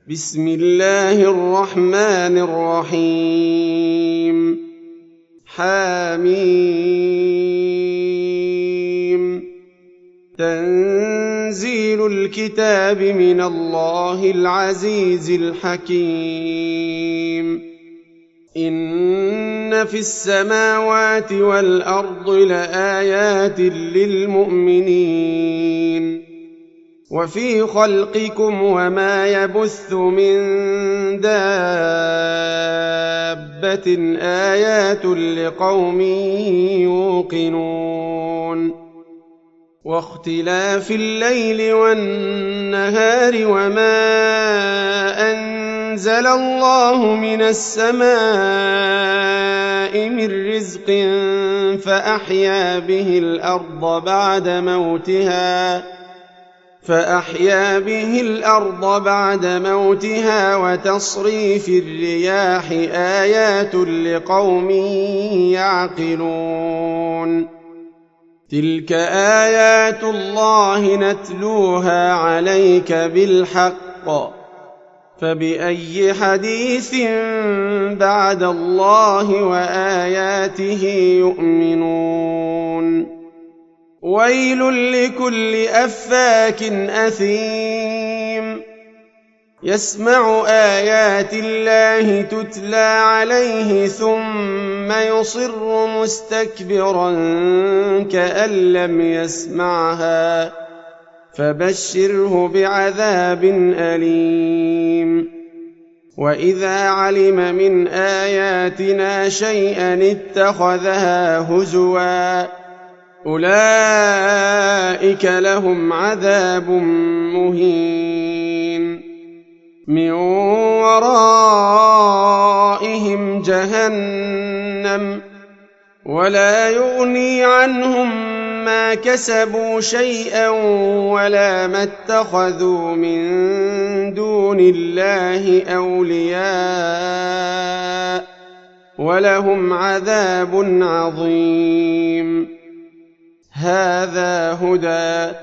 بسم الله الرحمن الرحيم حميم تنزيل الكتاب من الله العزيز الحكيم إن في السماوات والأرض لآيات للمؤمنين وفي خلقكم وما يبث من دابة آيات لقوم يوقنون واختلاف الليل والنهار وما أنزل الله من السماء من رزق فأحيا به الأرض بعد موتها وتصريف الرياح آيات لقوم يعقلون تلك آيات الله نتلوها عليك بالحق فبأي حديث بعد الله وآياته يؤمنون ويل لكل أفاك أثيم يسمع آيات الله تتلى عليه ثم يصر مستكبرا كأن لم يسمعها فبشره بعذاب أليم وإذا علم من آياتنا شيئا اتخذها هزوا أولئك لهم عذاب مهين من ورائهم جهنم ولا يغني عنهم ما كسبوا شيئا ولا ما اتخذوا من دون الله أولياء ولهم عذاب عظيم هذا هدى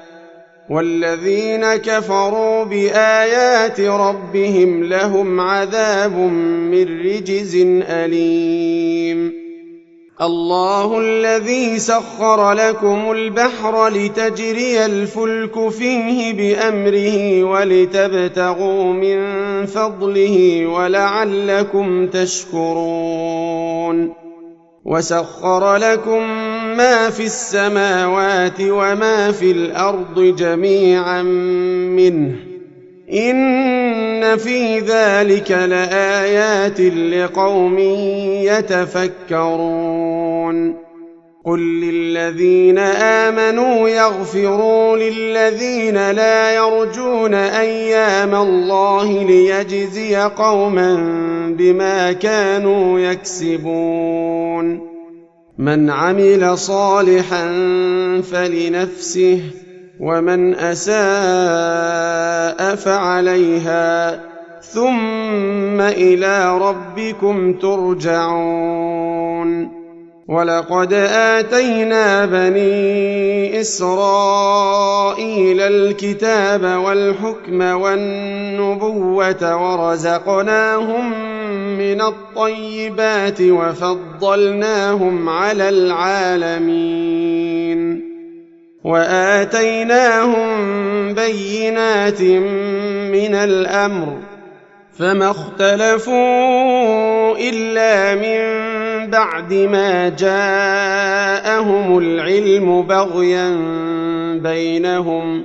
والذين كفروا بآيات ربهم لهم عذاب من رجز أليم الله الذي سخر لكم البحر لتجري الفلك فيه بأمره ولتبتغوا من فضله ولعلكم تشكرون وسخر لكم ما في السماوات وما في الأرض جميعا منه إن في ذلك لآيات لقوم يتفكرون قل للذين آمنوا يغفروا للذين لا يرجون أيام الله ليجزي قوما بما كانوا يكسبون من عمل صالحا فلنفسه ومن أساء فعليها ثم إلى ربكم ترجعون ولقد آتينا بني إسرائيل الكتاب والحكم والنبوة ورزقناهم من الطيبات وفضلناهم على العالمين وآتيناهم بينات من الأمر فما اختلفوا إلا من بعد ما جاءهم العلم بغيا بينهم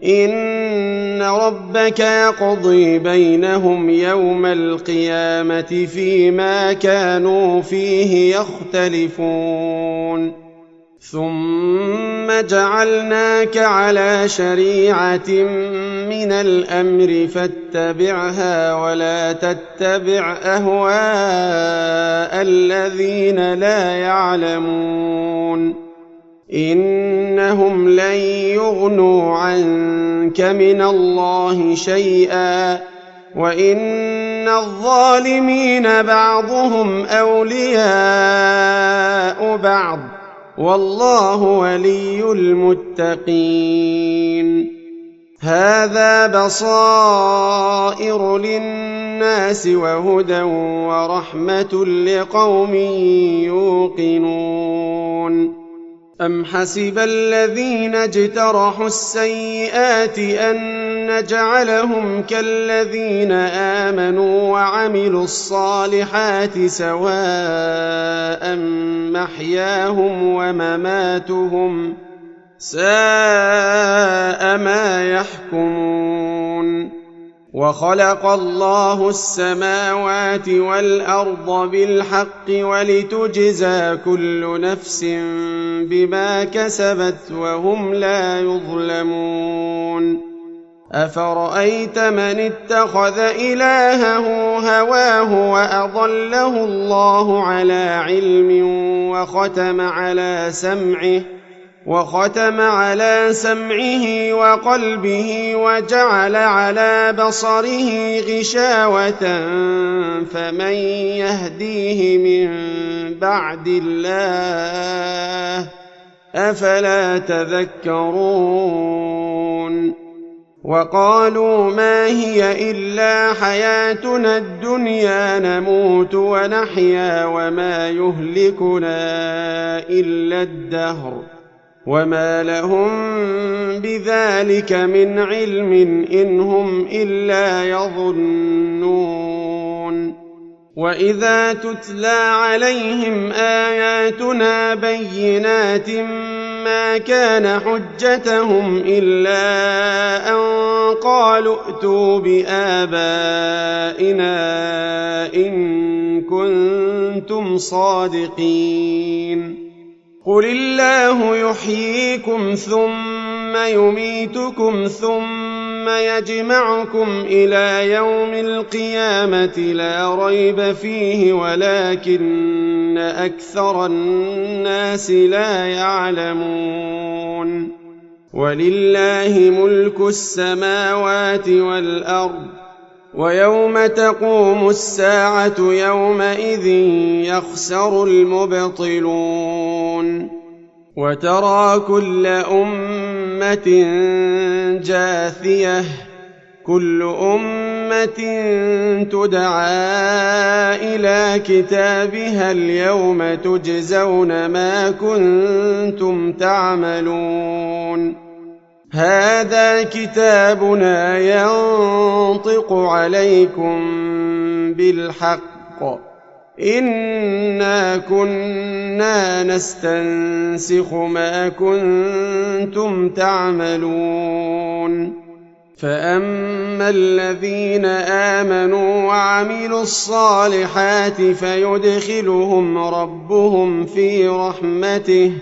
إن ربك يقضي بينهم يوم القيامة فيما كانوا فيه يختلفون ثم جعلناك على شريعة من الأمر فاتبعها ولا تتبع أهواء الذين لا يعلمون إنهم لن يغنوا عنك من الله شيئا وإن الظالمين بعضهم أولياء بعض والله ولي المتقين هذا بصائر للناس وهدى ورحمة لقوم يوقنون أم حسب الذين اجترحوا السيئات أن نجعلهم كالذين آمنوا وعملوا الصالحات سواء محياهم ومماتهم ساء ما يحكمون وخلق الله السماوات والأرض بالحق ولتجزى كل نفس بما كسبت وهم لا يظلمون أفرأيت من اتخذ إلهه هواه وأضله الله على علم وختم على سمعه وقلبه وجعل على بصره غشاوة فمن يهديه من بعد الله أفلا تذكرون وقالوا ما هي إلا حياتنا الدنيا نموت ونحيا وما يهلكنا إلا الدهر وما لهم بذلك من علم إن هم إلا يظنون وإذا تتلى عليهم آياتنا بينات ما كان حجتهم إلا أن قالوا ائتوا بآبائنا إن كنتم صادقين قل الله يحييكم ثم يميتكم ثم يجمعكم إلى يوم القيامة لا ريب فيه ولكن أكثر الناس لا يعلمون ولله ملك السماوات والأرض ويوم تقوم الساعة يومئذ يخسر المبطلون وترى كل أمة جاثية كل أمة تدعى إلى كتابها اليوم تجزون ما كنتم تعملون هذا كتابنا ينطق عليكم بالحق إنا كنا نستنسخ ما كنتم تعملون فأما الذين آمنوا وعملوا الصالحات فيدخلهم ربهم في رحمته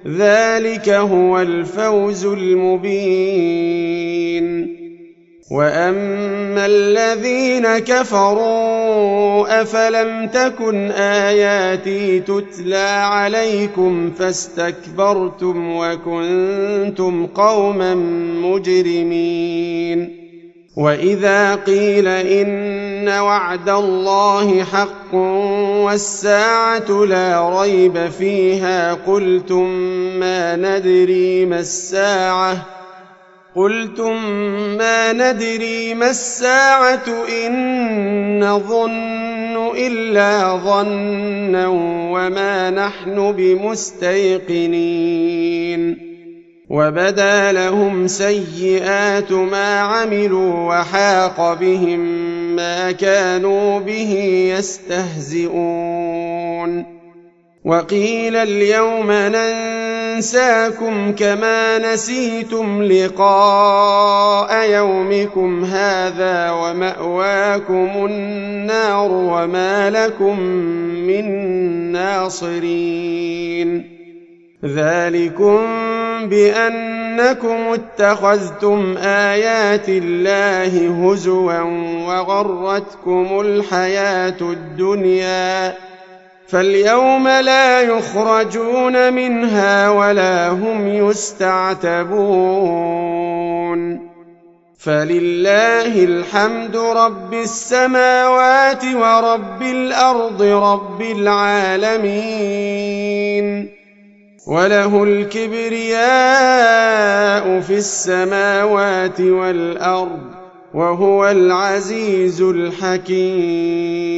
ذلك هو الفوز المبين وأما الذين كفروا أفلم تكن آياتي تتلى عليكم فاستكبرتم وكنتم قوما مجرمين وإذا قيل إن وعد الله حق والساعة لا ريب فيها قلتم ما ندري ما الساعة إن نظن إلا ظنا وما نحن بمستيقنين وبدا لهم سيئات ما عملوا وحاق بهم ما كانوا به يستهزئون وقيل اليوم ننساكم كما نسيتم لقاء يومكم هذا ومأواكم النار وما لكم من ناصرين ذلكم بأنكم اتخذتم آيات الله هزوا وغرتكم الحياة الدنيا فاليوم لا يخرجون منها ولا هم يستعتبون فلله الحمد رب السماوات ورب الأرض رب العالمين وله الكبرياء في السماوات والأرض وهو العزيز الحكيم.